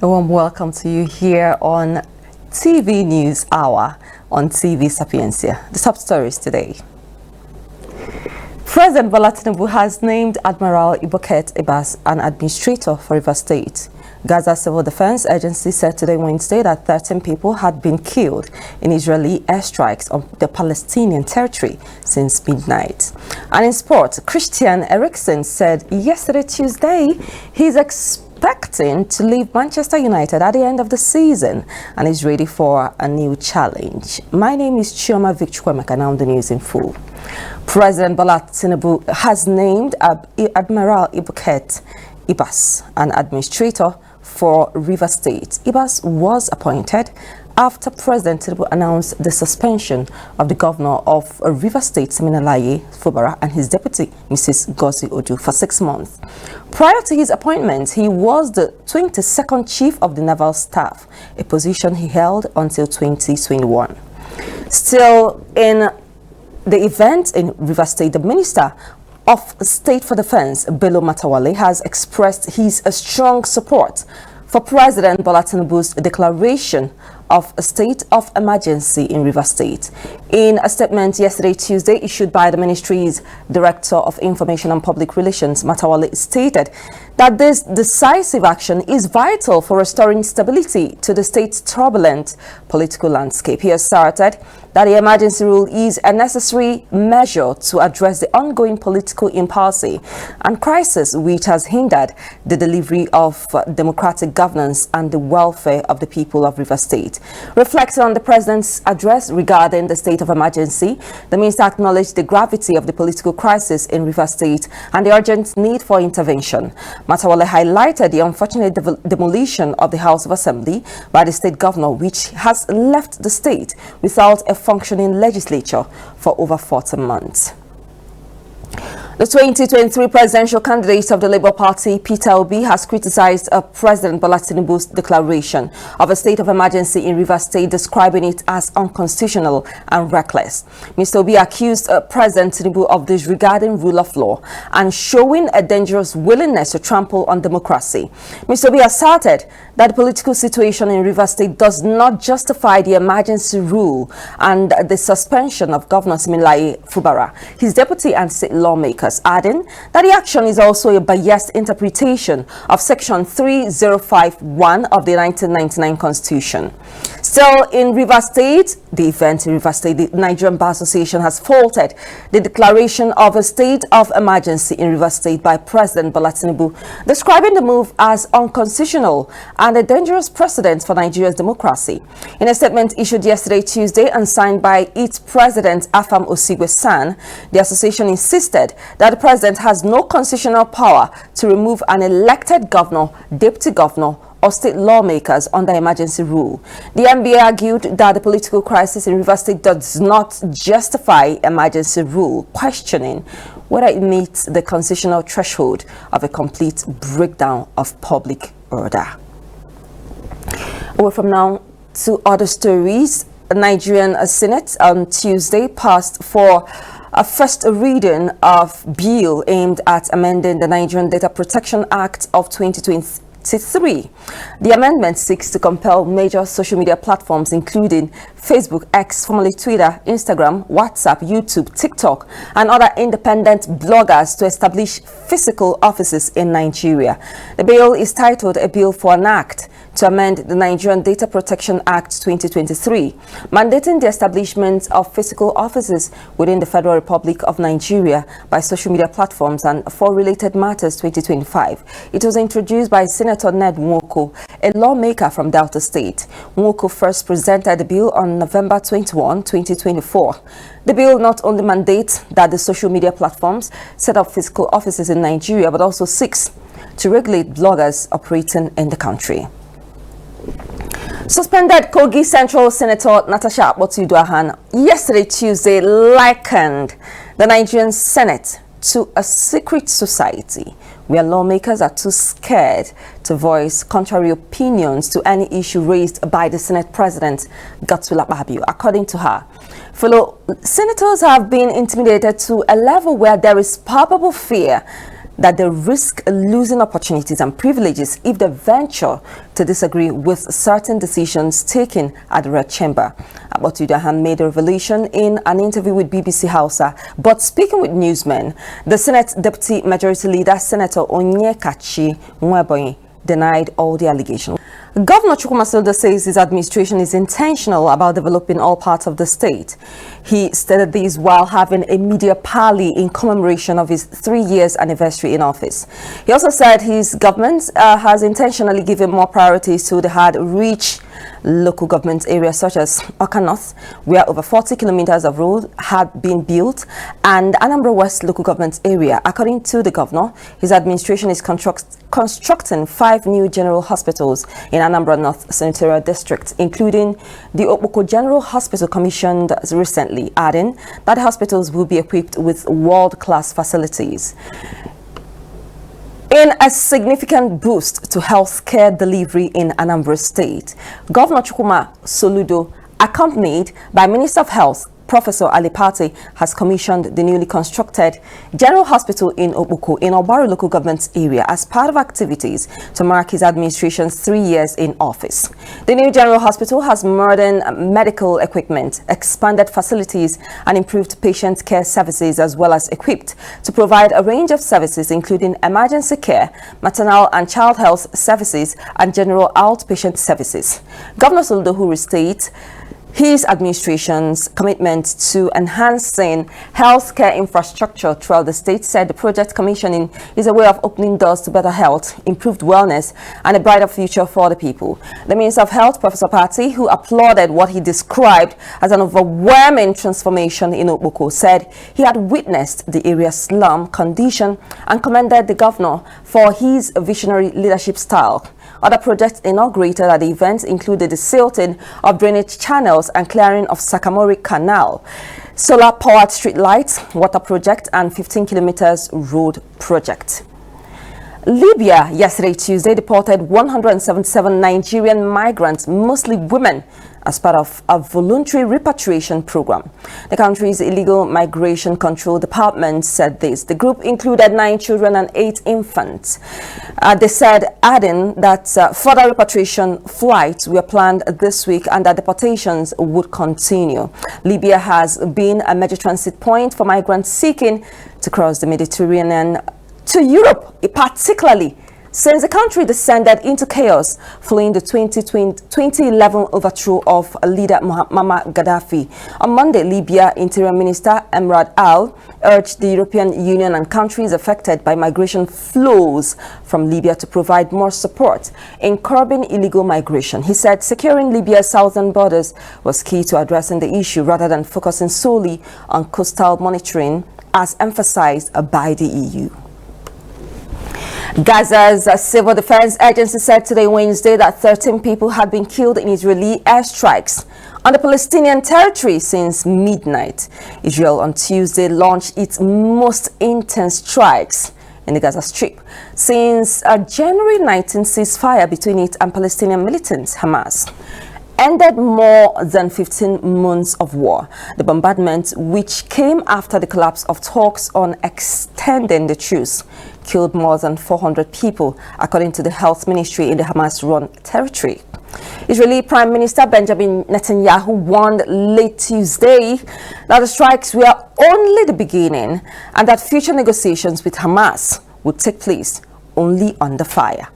A warm welcome to you here on TV News Hour on TV Sapiencia. The top stories today. President Bola Tinubu has named Admiral Iboket Ibas an administrator for Rivers State. Gaza Civil Defense Agency said today Wednesday that 13 people had been killed in Israeli airstrikes on the Palestinian territory since midnight. And in sport, Christian Eriksen said yesterday Tuesday he's expecting to leave Manchester United at the end of the season and is ready for a new challenge. My name is Chioma Vic-Chukwuemeka, now the news in full. President Bola Tinubu has named Admiral Iboket Ibas an administrator for Rivers State. Ibas was appointed after President Tinubu announced the suspension of the governor of Rivers State, Siminalayi Fubara, and his deputy, Mrs. Gozi Odu, for 6 months. Prior to his appointment, he was the 22nd Chief of the Naval Staff, a position he held until 2021. Still in the event in Rivers State, the Minister of State for Defense, Bello Matawale, has expressed his strong support for President Bola Tinubu's declaration of a state of emergency in Rivers State. In a statement yesterday, Tuesday, issued by the ministry's Director of Information and Public Relations, Matawale stated that this decisive action is vital for restoring stability to the state's turbulent political landscape. He asserted that the emergency rule is a necessary measure to address the ongoing political impasse and crisis which has hindered the delivery of democratic governance and the welfare of the people of Rivers State. Reflecting on the president's address regarding the state of emergency, the minister acknowledged the gravity of the political crisis in Rivers State and the urgent need for intervention. Matawale highlighted the unfortunate demolition of the House of Assembly by the state governor, which has left the state without a functioning legislature for over 40 months. The 2023 presidential candidate of the Labour Party, Peter Obi, has criticized President Bola Tinubu's declaration of a state of emergency in Rivers State, describing it as unconstitutional and reckless. Mr. Obi accused President Tinubu of disregarding rule of law and showing a dangerous willingness to trample on democracy. Mr. Obi asserted that the political situation in Rivers State does not justify the emergency rule and the suspension of Governor Siminalayi Fubara, his deputy and state lawmakers, adding that the action is also a biased interpretation of Section 3051 of the 1999 Constitution. Still in Rivers State, the event in Rivers State, the Nigerian Bar Association has faulted the declaration of a state of emergency in Rivers State by President Bola Tinubu, describing the move as unconstitutional and a dangerous precedent for Nigeria's democracy. In a statement issued yesterday, Tuesday, and signed by its president, Afam Osigwe-San, the association insisted that the president has no constitutional power to remove an elected governor, deputy governor, or state lawmakers under emergency rule. The NBA argued that the political crisis in Rivers State does not justify emergency rule, questioning whether it meets the constitutional threshold of a complete breakdown of public order. Away from now to other stories, the Nigerian Senate on Tuesday passed for a first reading of bill aimed at amending the Nigerian Data Protection Act of 2023. The amendment seeks to compel major social media platforms including Facebook, X, formerly Twitter, Instagram, WhatsApp, YouTube, TikTok, and other independent bloggers to establish physical offices in Nigeria. The bill is titled A Bill for an Act to amend the Nigerian Data Protection Act 2023, mandating the establishment of physical offices within the Federal Republic of Nigeria by social media platforms and for related matters 2025. It was introduced by Senator Ned Nwoko, a lawmaker from Delta State. Nwoko first presented the bill on November 21, 2024. The bill not only mandates that the social media platforms set up physical offices in Nigeria, but also seeks to regulate bloggers operating in the country. Suspended Kogi Central Senator Natasha Akpoti-Uduaghan yesterday, Tuesday, likened the Nigerian Senate to a secret society where lawmakers are too scared to voice contrary opinions to any issue raised by the Senate President, Godswill Akpabio. According to her, fellow senators have been intimidated to a level where there is palpable fear that they risk losing opportunities and privileges if they venture to disagree with certain decisions taken at the Red Chamber. Abotudahan made a revelation in an interview with BBC Hausa, but speaking with newsmen, the Senate Deputy Majority Leader, Senator Onyekachi Nweboyi, denied all the allegations. Governor Chukwuemeka says his administration is intentional about developing all parts of the state. He stated this while having a media parley in commemoration of his 3 years anniversary in office. He also said his government has intentionally given more priorities to the hard-reach local government areas such as Oka North, where over 40 kilometers of road had been built, and Anambra West local government area. According to the governor, his administration is constructing 5 new general hospitals in Anambra North Senatorial District, including the Okpoko General Hospital commissioned recently, adding that hospitals will be equipped with world-class facilities. In a significant boost to healthcare delivery in Anambra State, Governor Chukwuma Soludo, accompanied by Minister of Health, Professor Ali Pate, has commissioned the newly constructed General Hospital in Okpoko in Obaro local government area as part of activities to mark his administration's 3 years in office. The new General Hospital has modern medical equipment, expanded facilities, and improved patient care services, as well as equipped to provide a range of services including emergency care, maternal and child health services, and general outpatient services. Governor Soludo, who restates his administration's commitment to enhancing healthcare infrastructure throughout the state, said the project commissioning is a way of opening doors to better health, improved wellness, and a brighter future for the people. The Minister of Health, Professor Pate, who applauded what he described as an overwhelming transformation in Okpoko, said he had witnessed the area's slum condition and commended the governor for his visionary leadership style. Other projects inaugurated at the event included the silting of drainage channels and clearing of Sakamori Canal, solar-powered street lights, water project, and 15 kilometers road project. Libya yesterday, Tuesday, deported 177 Nigerian migrants, mostly women, as part of a voluntary repatriation program. The country's illegal migration control department said this. The group included 9 children and 8 infants. They said, adding that further repatriation flights were planned this week and that deportations would continue. Libya has been a major transit point for migrants seeking to cross the Mediterranean to Europe, particularly since the country descended into chaos following the 2011 overthrow of leader Muammar Gaddafi. On Monday, Libya Interior Minister Emrad Al urged the European Union and countries affected by migration flows from Libya to provide more support in curbing illegal migration. He said securing Libya's southern borders was key to addressing the issue rather than focusing solely on coastal monitoring, as emphasized by the EU. Gaza's civil defense agency said today, Wednesday, that 13 people had been killed in Israeli airstrikes on the Palestinian territory since midnight. Israel on Tuesday launched its most intense strikes in the Gaza Strip since a January 19 ceasefire between it and Palestinian militants, Hamas, ended more than 15 months of war. The bombardment, which came after the collapse of talks on extending the truce, killed more than 400 people, according to the health ministry in the Hamas-run territory. Israeli Prime Minister Benjamin Netanyahu warned late Tuesday that the strikes were only the beginning and that future negotiations with Hamas would take place only under fire.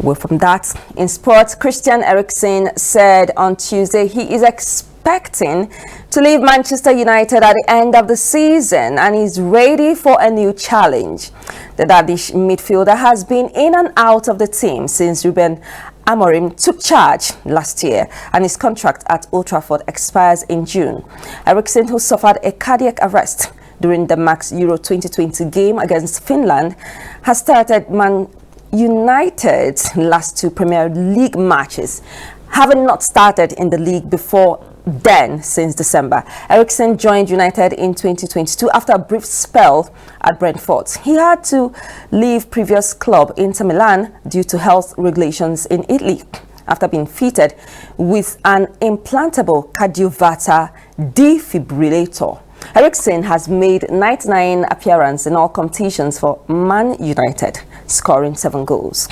Well, from that, in sports, Christian Eriksen said on Tuesday he is expecting to leave Manchester United at the end of the season and is ready for a new challenge. The Danish midfielder has been in and out of the team since Ruben Amorim took charge last year, and his contract at Old Trafford expires in June. Eriksen, who suffered a cardiac arrest during the Max Euro 2020 game against Finland, has started Man United's last 2 Premier League matches, having not started in the league before then since December. Eriksen joined United in 2022 after a brief spell at Brentford. He had to leave previous club Inter Milan due to health regulations in Italy after being fitted with an implantable cardioverter defibrillator. Eriksen has made 99 appearances in all competitions for Man United, scoring 7 goals.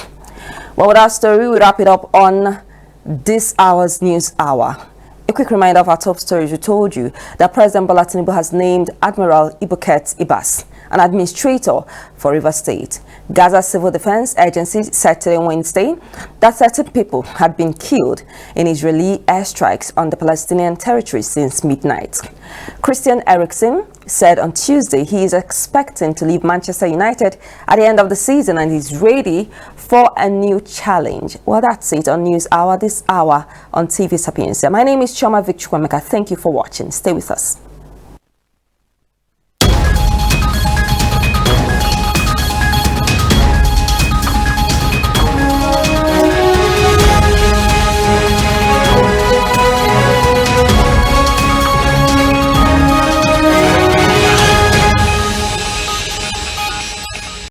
Well, with our story, we wrap it up on this hour's News Hour. A quick reminder of our top stories. We told you that President Bola Tinubu has named Admiral Ibuket Ibas an administrator for Rivers State. Gaza Civil Defense Agency said today Wednesday that 30 people had been killed in Israeli airstrikes on the Palestinian territory since midnight. Christian Eriksen said on Tuesday he is expecting to leave Manchester United at the end of the season and is ready for a new challenge. Well, that's it on News Hour this hour on TV Sapiencia. My name is Chioma Vic-Chukwuemeka. Thank you for watching. Stay with us.